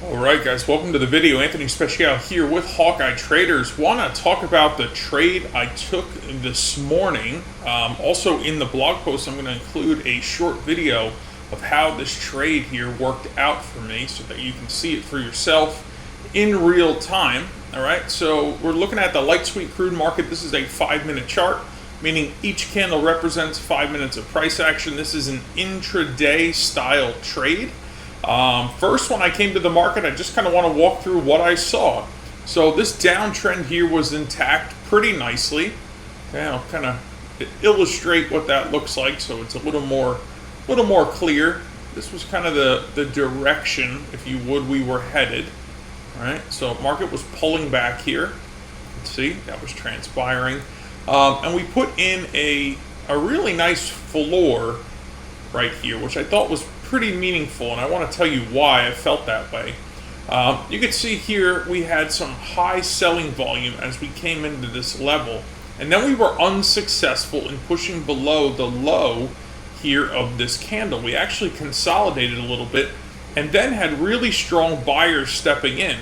Alright guys, welcome to the video. Anthony Speciale here with Hawkeye Traders. Want to talk about the trade I took this morning. Also in the blog post I'm going to include a short video of how this trade here worked out for me so that you can see it for yourself in real time. Alright, so we're looking at the light sweet crude market. This is a 5-minute chart, meaning each candle represents 5 minutes of price action. This is an intraday style trade. First, when I came to the market, I just kind of want to walk through what I saw. So this downtrend here was intact pretty nicely. Okay, I'll kind of illustrate what that looks like so it's a little more clear. This was kind of the direction, if you would, we were headed. All right, so market was pulling back here. Let's see, that was transpiring. And we put in a really nice floor right here, which I thought was pretty meaningful, and I want to tell you why I felt that way. You can see here we had some high selling volume as we came into this level, and then we were unsuccessful in pushing below the low here of this candle. We actually consolidated a little bit and then had really strong buyers stepping in.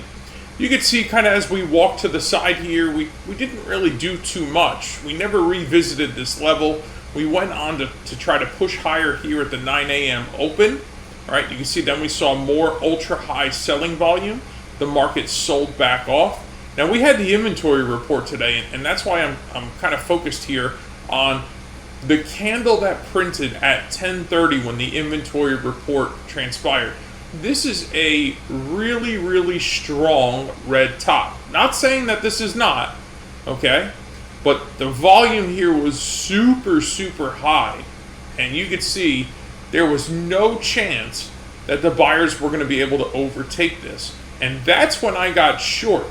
You can see kind of as we walked to the side here, we didn't really do too much. We never revisited this level. We went on to try to push higher here at the 9 a.m. open. All right, you can see then we saw more ultra high selling volume. The market sold back off. Now we had the inventory report today, and that's why I'm kind of focused here on the candle that printed at 10:30 when the inventory report transpired. This is a really strong red top. Not saying that this is not, okay? But the volume here was super high, and you could see there was no chance that the buyers were going to be able to overtake this. And that's when I got short,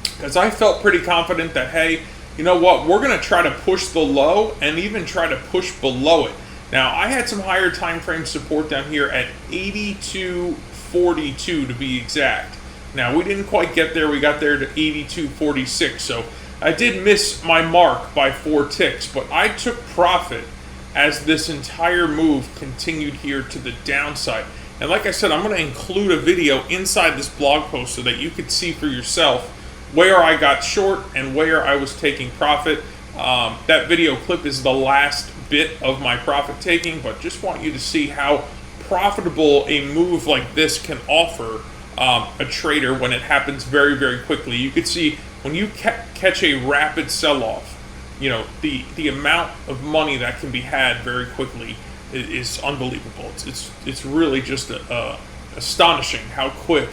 because I felt pretty confident that, hey, you know what, we're going to try to push the low and even try to push below it. Now, I had some higher time frame support down here at 82.42 to be exact. Now, we didn't quite get there. We got there to 82.46, so I did miss my mark by 4 ticks, but I took profit as this entire move continued here to the downside. And like I said, I'm going to include a video inside this blog post so that you could see for yourself where I got short and where I was taking profit. That video clip is the last bit of my profit taking, but just want you to see how profitable a move like this can offer a trader when it happens very quickly. You could see when you catch a rapid sell-off, you know, the amount of money that can be had very quickly is unbelievable. It's really just astonishing how quick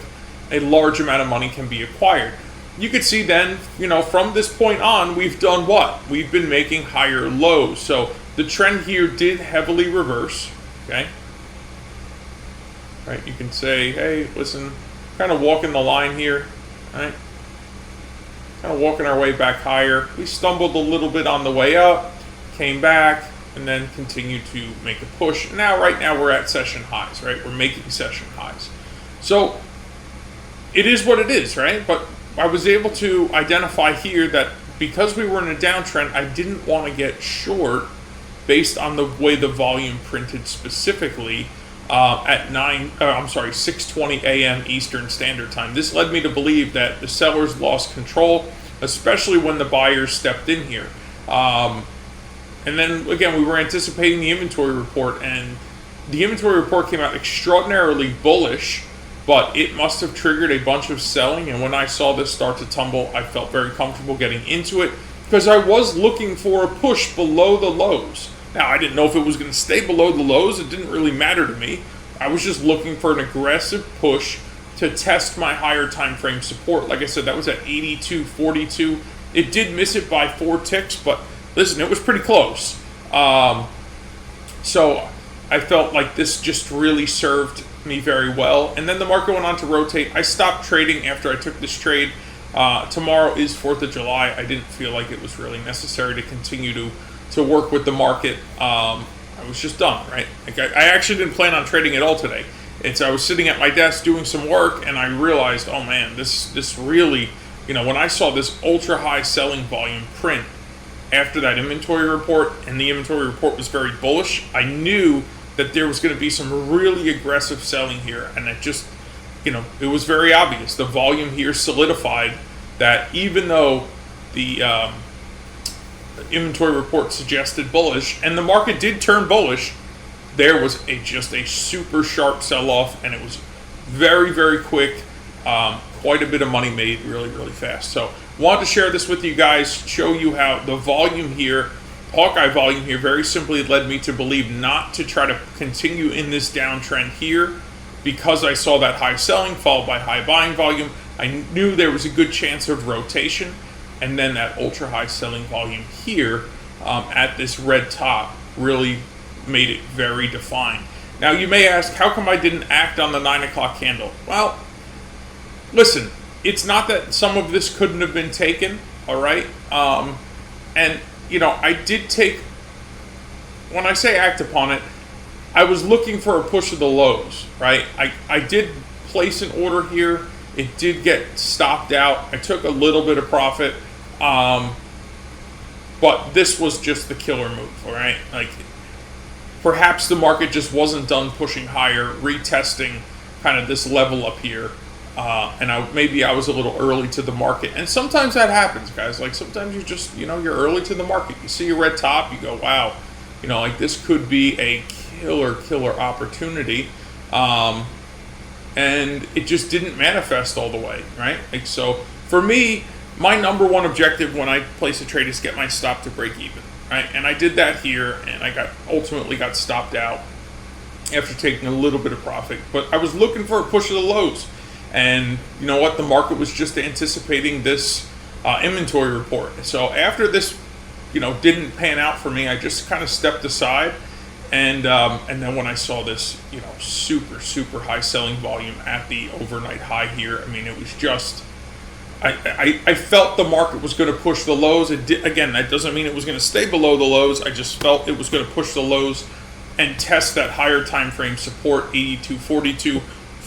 a large amount of money can be acquired. You could see then, you know, from this point on, we've done what? We've been making higher lows. So the trend here did heavily reverse, okay? Right, you can say, hey, listen, kind of walking the line here, right? Kind of walking our way back higher. We stumbled a little bit on the way up, came back, and then continued to make a push. Now, right now, we're at session highs, right? We're making session highs. So it is what it is, right? But I was able to identify here that because we were in a downtrend, I didn't want to get short based on the way the volume printed specifically at 6:20 a.m. Eastern Standard Time. This led me to believe that the sellers lost control, especially when the buyers stepped in here. And then again, we were anticipating the inventory report, and the inventory report came out extraordinarily bullish, but it must have triggered a bunch of selling. And when I saw this start to tumble, I felt very comfortable getting into it because I was looking for a push below the lows. Now, I didn't know if it was going to stay below the lows. It didn't really matter to me. I was just looking for an aggressive push to test my higher time frame support. Like I said, that was at 82.42. It did miss it by 4 ticks, but listen, it was pretty close. So I felt like this just really served me very well. And then the market went on to rotate. I stopped trading after I took this trade. Tomorrow is 4th of July. I didn't feel like it was really necessary to continue to work with the market. I was just done, right? Like I actually didn't plan on trading at all today. I was sitting at my desk doing some work, and I realized, oh man, this really, you know, when I saw this ultra high selling volume print after that inventory report, and the inventory report was very bullish, I knew that there was going to be some really aggressive selling here, and it was very obvious. The volume here solidified that even though the inventory report suggested bullish, and the market did turn bullish, there was just a super sharp sell-off, and it was very, very quick. Quite a bit of money made really, really fast. So wanted to share this with you guys, show you how the volume here, Hawkeye volume here, very simply led me to believe not to try to continue in this downtrend here, because I saw that high selling followed by high buying volume. I knew there was a good chance of rotation, and then that ultra high selling volume here at this red top really made it very defined. Now you may ask, how come I didn't act on the 9 o'clock candle? Well, listen, it's not that some of this couldn't have been taken, all right? And, I did take, when I say act upon it, I was looking for a push of the lows, right? I did place an order here. It did get stopped out. I took a little bit of profit, but this was just the killer move, all right? Like, perhaps the market just wasn't done pushing higher, retesting kind of this level up here. And maybe I was a little early to the market. And sometimes that happens, guys. Like, sometimes you just, you're early to the market. You see a red top, you go, wow, like this could be a killer opportunity. And it just didn't manifest all the way, right? Like, so for me, my number one objective when I place a trade is get my stop to break even, right? And I did that here, and I ultimately got stopped out after taking a little bit of profit. But I was looking for a push of the lows. And you know what? The market was just anticipating this inventory report. So after this, didn't pan out for me, I just kind of stepped aside. And then when I saw this, super high selling volume at the overnight high here, I mean, it was just, I felt the market was going to push the lows. Again, that doesn't mean it was going to stay below the lows. I just felt it was going to push the lows and test that higher time frame support, 82.42.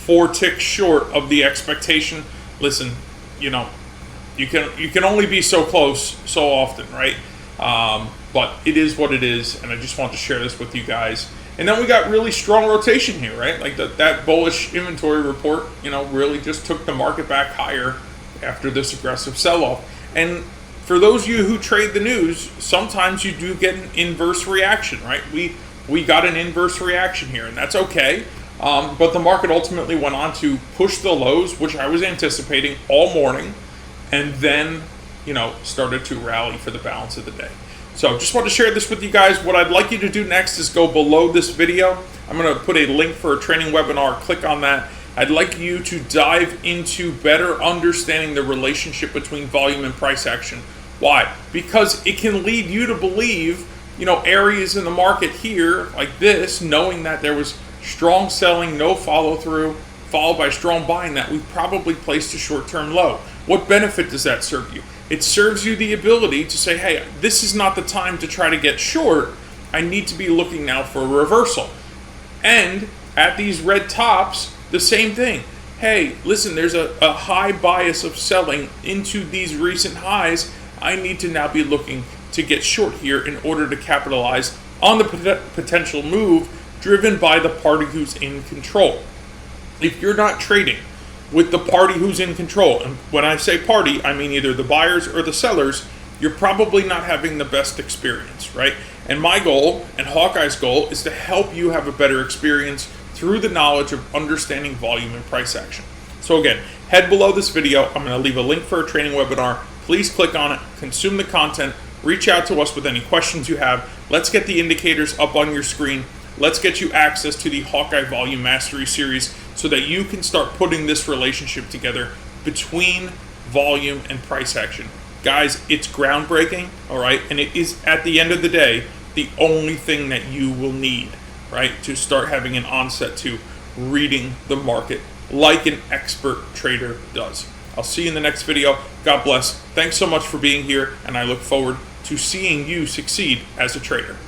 4 ticks short of the expectation. Listen, you can only be so close so often, right? But it is what it is, and I just want to share this with you guys. And then we got really strong rotation here, right? Like that bullish inventory report, really just took the market back higher after this aggressive sell-off. And for those of you who trade the news, sometimes you do get an inverse reaction, right? We got an inverse reaction here, and that's okay. But the market ultimately went on to push the lows, which I was anticipating all morning, and then, started to rally for the balance of the day. So just want to share this with you guys. What I'd like you to do next is go below this video. I'm going to put a link for a training webinar. Click on that. I'd like you to dive into better understanding the relationship between volume and price action. Why? Because it can lead you to believe, areas in the market here like this, knowing that there was strong selling, no follow through, followed by strong buying, that we probably placed a short-term low. What benefit does that serve you? It serves you the ability to say, hey, this is not the time to try to get short. I need to be looking now for a reversal. And at these red tops, the same thing. Hey, listen, there's a high bias of selling into these recent highs. I need to now be looking to get short here in order to capitalize on the potential move driven by the party who's in control. If you're not trading with the party who's in control, and when I say party, I mean either the buyers or the sellers, you're probably not having the best experience, right? And my goal, and Hawkeye's goal, is to help you have a better experience through the knowledge of understanding volume and price action. So again, head below this video. I'm going to leave a link for a training webinar. Please click on it, consume the content, reach out to us with any questions you have. Let's get the indicators up on your screen. Let's get you access to the Hawkeye Volume Mastery Series so that you can start putting this relationship together between volume and price action. Guys, it's groundbreaking, all right? And it is, at the end of the day, the only thing that you will need, right, to start having an onset to reading the market like an expert trader does. I'll see you in the next video. God bless. Thanks so much for being here, and I look forward to seeing you succeed as a trader.